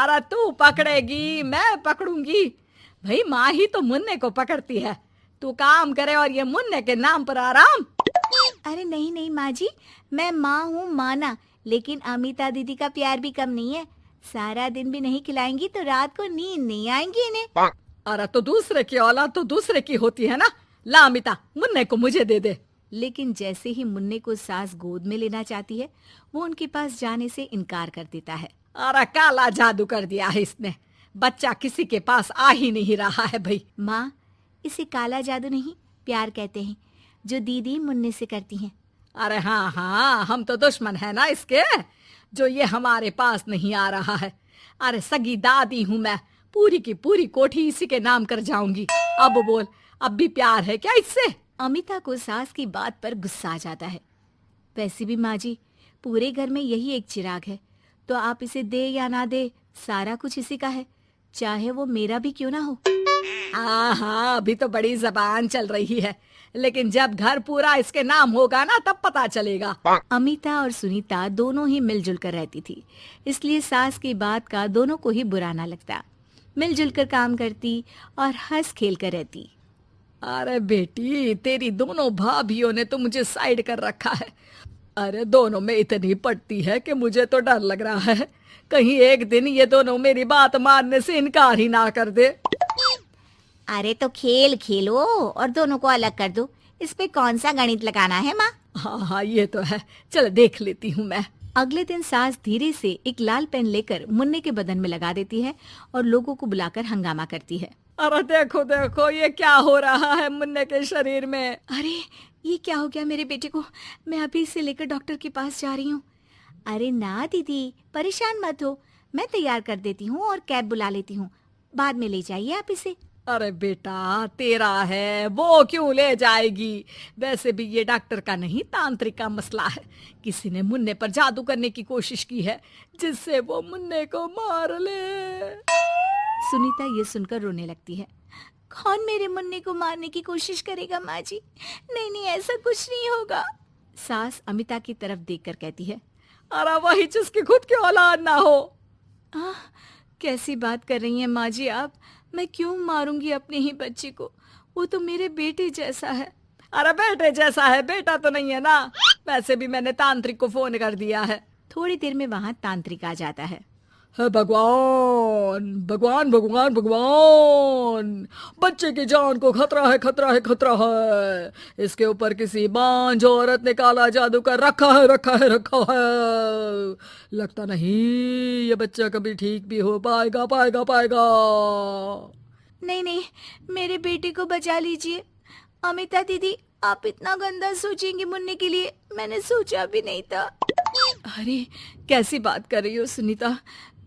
अरे तू पकड़ेगी मैं पकड़ूंगी? भाई माँ ही तो मुन्ने को पकड़ती है। तू काम करे और ये मुन्ने के नाम पर आराम। अरे नहीं नहीं माँ जी, मैं माँ हूँ माना, लेकिन अमिता दीदी का प्यार भी कम नहीं है। सारा दिन भी नहीं खिलाएंगी तो रात को नींद नहीं आएंगी इन्हें। अरे तो दूसरे की औलाद तो दूसरे की होती है ना। ला अमिता, मुन्ने को मुझे दे दे। लेकिन जैसे ही मुन्ने को सास गोद में लेना चाहती है, वो उनके पास जाने से इनकार कर देता है। अरे काला जादू कर दिया है इसने, बच्चा किसी के पास आ ही नहीं रहा है भाई। माँ, इसे काला जादू नहीं प्यार कहते हैं, जो दीदी मुन्ने से करती हैं। अरे हाँ हाँ, हम तो दुश्मन है ना इसके, जो ये हमारे पास नहीं आ रहा है। अरे सगी दादी हूँ मैं, पूरी की पूरी कोठी इसी के नाम कर जाऊंगी। अब बोल, अब भी प्यार है क्या इससे? अमिता को सास की बात पर गुस्सा आ जाता है। वैसे भी माँ जी, पूरे घर में यही एक चिराग है, तो आप इसे दे या ना दे, सारा कुछ इसी का है, चाहे वो मेरा भी क्यों ना हो। हाँ हाँ, अभी तो बड़ी जबान चल रही है, लेकिन जब घर पूरा इसके नाम होगा ना तब पता चलेगा। अमिता और सुनीता दोनों ही मिलजुल कर रहती थी, इसलिए सास की बात का दोनों को ही बुरा ना लगता। मिलजुल कर काम करती और हंस खेल कर रहती। अरे बेटी, तेरी दोनों भाभीियों ने तो मुझे साइड कर रखा है। अरे दोनों में इतनी पड़ती है कि मुझे तो डर लग रहा है, कहीं एक दिन ये दोनों मेरी बात मानने से इनकार ही ना कर दे। अरे तो खेल खेलो और दोनों को अलग कर दो, इस पे कौन सा गणित लगाना है माँ। हाँ हाँ, ये तो है, चल देख लेती हूँ मैं। अगले दिन सास धीरे से एक लाल पेन लेकर मुन्ने के बदन में लगा देती है और लोगों को बुलाकर हंगामा करती है। अरे देखो देखो, ये क्या हो रहा है मुन्ने के शरीर में। अरे ये क्या हो गया मेरे बेटे को, मैं अभी इसे लेकर डॉक्टर के पास जा रही हूँ। अरे ना दीदी, परेशान मत हो, मैं तैयार कर देती हूँ और कैब बुला लेती हूँ, बाद में ले जाइए आप इसे। अरे बेटा, तेरा है वो क्यों ले जाएगी? वैसे भी ये डॉक्टर का नहीं, तांत्रिक का मसला है। किसी ने मुन्ने पर जादू करने की कोशिश की है जिससे वो मुन्ने को मार ले। सुनीता ये सुनकर रोने लगती है। कौन मेरे मुन्ने को मारने की कोशिश करेगा माँ जी? नहीं नहीं, ऐसा कुछ नहीं होगा। सास अमिता की तरफ देखकर कहती है। अरे वही जिसकी खुद की औलाद ना हो। कैसी बात कर रही हैं माँ जी आप? मैं क्यों मारूंगी अपने ही बच्चे को, वो तो मेरे बेटे जैसा है। अरे बेटे जैसा है, बेटा तो नहीं है ना। वैसे भी मैंने तांत्रिक को फोन कर दिया है। थोड़ी देर में वहाँ तांत्रिक आ जाता है। हे भगवान भगवान भगवान भगवान, बच्चे की जान को खतरा है खतरा है खतरा है। इसके ऊपर किसी बांझ औरत ने काला जादू कर रखा है रखा है रखा है। लगता नहीं ये बच्चा कभी ठीक भी हो पाएगा पाएगा पाएगा। नहीं नहीं, मेरे बेटे को बचा लीजिए। अमिता दीदी, आप इतना गंदा सोचेंगे मुन्ने के लिए, मैंने सोचा भी नहीं था। अरे कैसी बात कर रही हो सुनीता,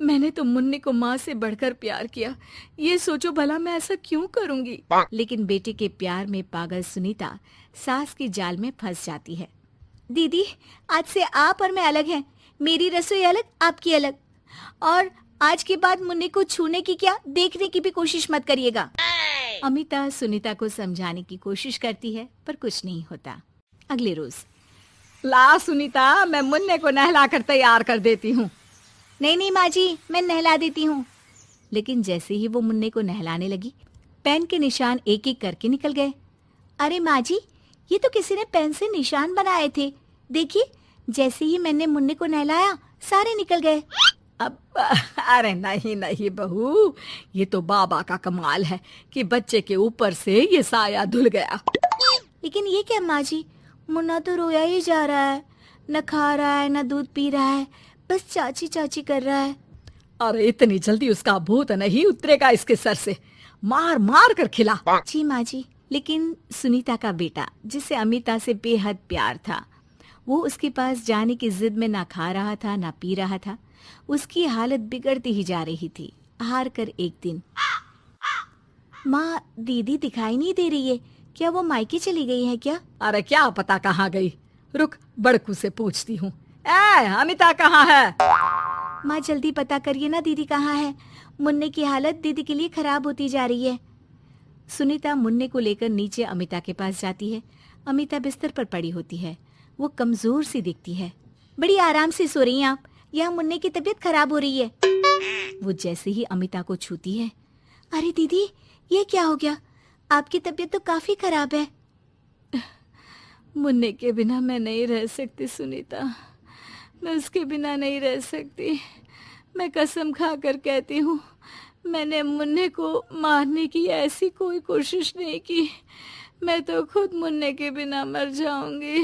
मैंने तो मुन्ने को माँ से बढ़कर प्यार किया, ये सोचो भला मैं ऐसा क्यों करूंगी। लेकिन बेटे के प्यार में पागल सुनीता सास के जाल में फंस जाती है। दीदी, आज से आप और मैं अलग हैं, मेरी रसोई अलग, आपकी अलग, और आज के बाद मुन्ने को छूने की क्या, देखने की भी कोशिश मत करिएगा। अमिता सुनीता को समझाने की कोशिश करती है पर कुछ नहीं होता। अगले रोज। ला सुनीता, मैं मुन्ने को नहला कर तैयार कर देती हूँ। नहीं नहीं माँ जी, मैं नहला देती हूँ। लेकिन जैसे ही वो मुन्ने को नहलाने लगी, पेन के निशान एक एक करके निकल गए। अरे माँ जी, ये तो किसी ने पेन से निशान बनाए थे, देखिए, जैसे ही मैंने मुन्ने को नहलाया सारे निकल गए। अब अरे नहीं नहीं बहू, ये तो बाबा का कमाल है कि बच्चे के ऊपर से ये साया धुल गया। लेकिन ये क्या माँ जी, मुन्ना तो रोया ही जा रहा है, न खा रहा है न दूध पी रहा है, बस चाची चाची कर रहा है। अरे इतनी जल्दी उसका भूत नहीं उतरेगा इसके सर से, मार मार कर खिला। जी माँ जी। लेकिन सुनीता का बेटा, जिसे अमिता से बेहद प्यार था, वो उसके पास जाने की जिद में ना खा रहा था ना पी रहा था। उसकी हालत बिगड़ती ही जा रही थी। हार कर एक दिन, माँ दीदी दिखाई नहीं दे रही है, क्या वो मायके चली गई है क्या? अरे क्या पता कहाँ गई, रुक बड़कू से पूछती हूँ। ए अमिता कहाँ है? माँ जल्दी पता करिए ना, दीदी कहाँ है? मुन्ने की हालत दीदी के लिए खराब होती जा रही है। सुनीता मुन्ने को लेकर नीचे अमिता के पास जाती है। अमिता बिस्तर पर पड़ी होती है, वो कमजोर सी दिखती है। बड़ी आराम से सो रही हैं आप, यहाँ मुन्ने की तबीयत खराब हो रही है। वो जैसे ही अमिता को छूती है, अरे दीदी ये क्या हो गया, आपकी तबीयत तो काफी खराब है। मुन्ने के बिना मैं नहीं रह सकती सुनीता, मैं उसके बिना नहीं रह सकती। मैं कसम खाकर कहती हूँ, मैंने मुन्ने को मारने की ऐसी कोई कोशिश नहीं की। मैं तो खुद मुन्ने के बिना मर जाऊंगी।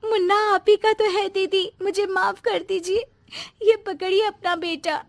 मुन्ना आप ही का तो है दीदी, मुझे माफ कर दीजिए। ये पकड़िए अपना बेटा,